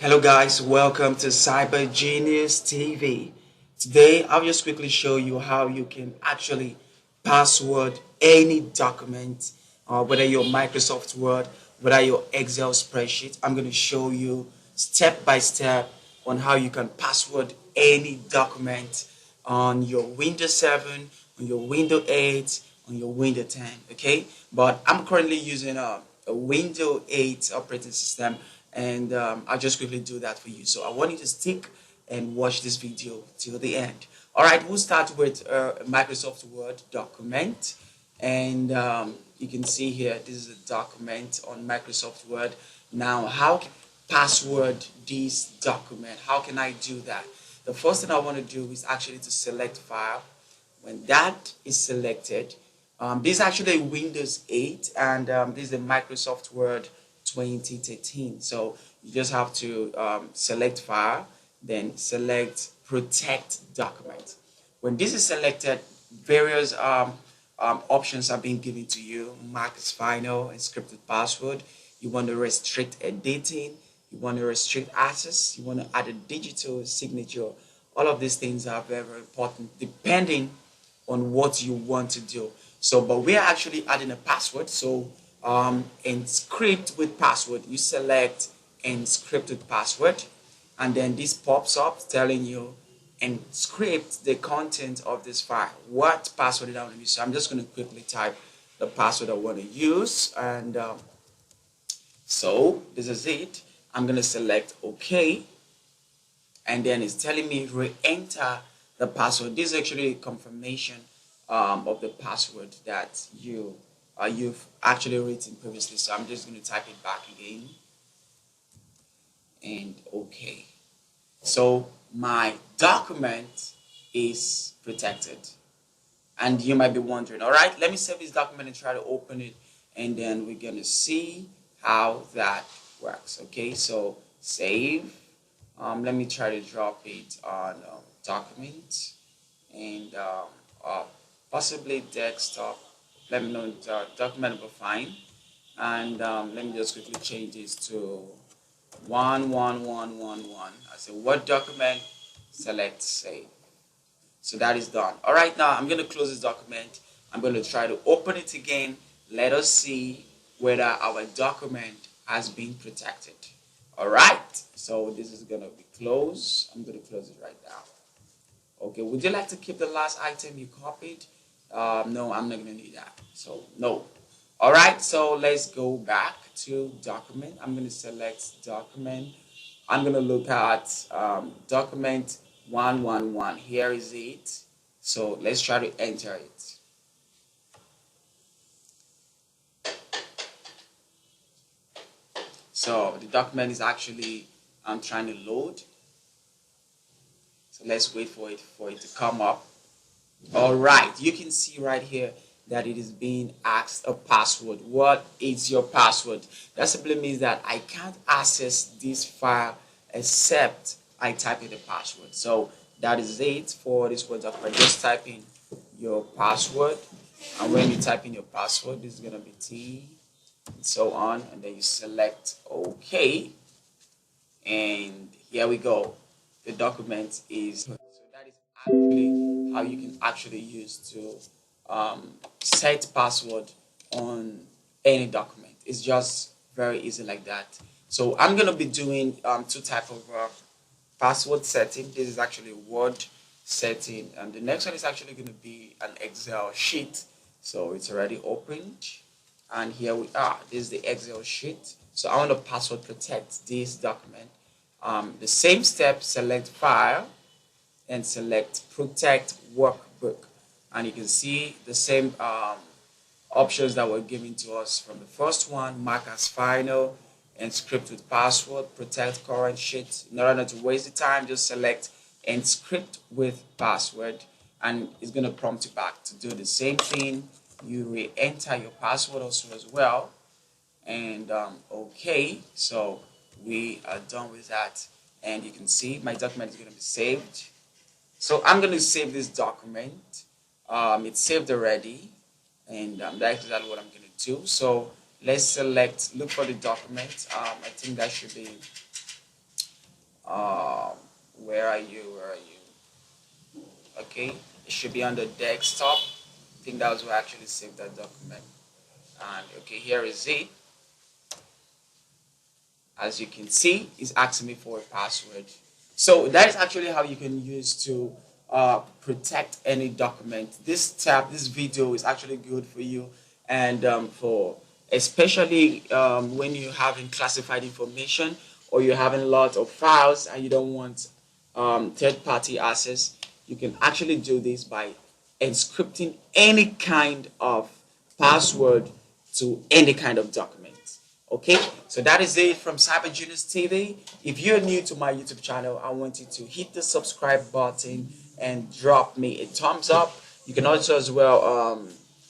Hello guys, welcome to Cyber Genius TV. Today I'll just quickly show you how you can actually password any document, whether your Microsoft Word, whether your Excel spreadsheet. I'm going to show you step by step on how you can password any document on your Windows 7, on your Windows 8, on your Windows 10. Okay, but I'm currently using a Windows 8 operating system, and I'll just quickly do that for you. So I want you to stick and watch this video till the end. All right, we'll start with Microsoft Word document, and you can see here this is a document on Microsoft Word. Now, how can I password this document? How can I do that? The first thing I want to do is actually to select file. When that is selected, this is actually Windows 8, and this is a Microsoft Word 2013. So you just have to select file, then select protect document. When this is selected, various options are being given to you. Mark as final, encrypted password. You want to restrict editing. You want to restrict access. You want to add a digital signature. All of these things are very, very important depending on what you want to do. So, but we are actually adding a password. So, encrypt with password, you select encrypted password, and then this pops up telling you encrypt the content of this file. What password did I want to use? So I'm just going to quickly type the password I want to use, and so this is it. I'm going to select OK, and then it's telling me re-enter the password. This is actually a confirmation of the password that you've actually written previously. So I'm just going to type it back again, and OK. So my document is protected. And you might be wondering, all right, let me save this document and try to open it, and then we're going to see how that works. Okay, so save. Let me try to drop it on document, and possibly desktop. Let me know the document will be fine. And let me just quickly change this to 11111. I say Word document, select save. So that is done. All right, now I'm going to close this document. I'm going to try to open it again. Let us see whether our document has been protected. All right, so this is going to be closed. I'm going to close it right now. Okay, would you like to keep the last item you copied? No, I'm not going to need that. So no. All right, so let's go back to document. I'm going to select document. I'm going to look at document 111. Here is it. So let's try to enter it. So the document is actually trying to load. So let's wait for it to come up. All right, you can see right here that it is being asked a password. What is your password? That simply means that I can't access this file except I type in the password. So that is it for this word document. Just type in your password, and when you type in your password, this is gonna be T and so on, and then you select OK, and here we go. The document is so that is actually how you can actually use to set password on any document. It's just very easy like that. So I'm gonna be doing two type of password setting. This is actually a Word setting, and the next one is actually going to be an Excel sheet. So it's already opened, and here we are. This is the Excel sheet. So I want to password protect this document. The same step: select file and select protect workbook, and you can see the same options that were given to us from the first one. Mark as final, encrypt with password, protect current sheet. In order not to waste the time, just select encrypt with password, and it's going to prompt you back to do the same thing. You re-enter your password also as well, and okay, so we are done with that, and you can see my document is going to be saved. So I'm going to save this document. It's saved already, and that's exactly what I'm going to do. So let's select, look for the document. I think that should be Um, where are you? Where are you? Okay, it should be on the desktop. I think that was where I actually saved that document. And okay, here is it. As you can see, it's asking me for a password. So that is actually how you can use to protect any document. This video is actually good for you, and for especially when you're having classified information or you're having a lot of files and you don't want third-party access. You can actually do this by encrypting any kind of password to any kind of document. Okay, so that is it from Cyber Genius TV. If you're new to my YouTube channel, I want you to hit the subscribe button and drop me a thumbs up. You can also as well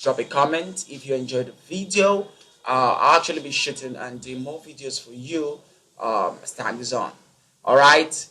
drop a comment if you enjoyed the video. I'll actually be shooting and doing more videos for you as time goes on. All right.